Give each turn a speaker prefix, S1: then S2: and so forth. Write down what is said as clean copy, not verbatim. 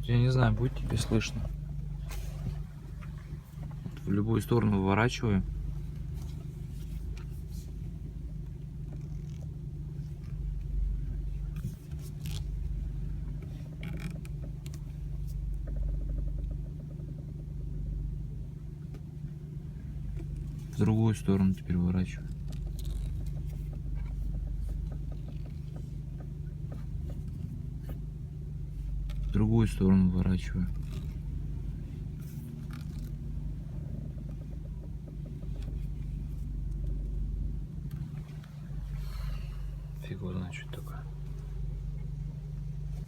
S1: Вот я не знаю, будет тебе слышно. Вот в любую сторону выворачиваю. В другую сторону теперь выворачиваю. В другую сторону выворачиваю. Фиг его знает, что это такое.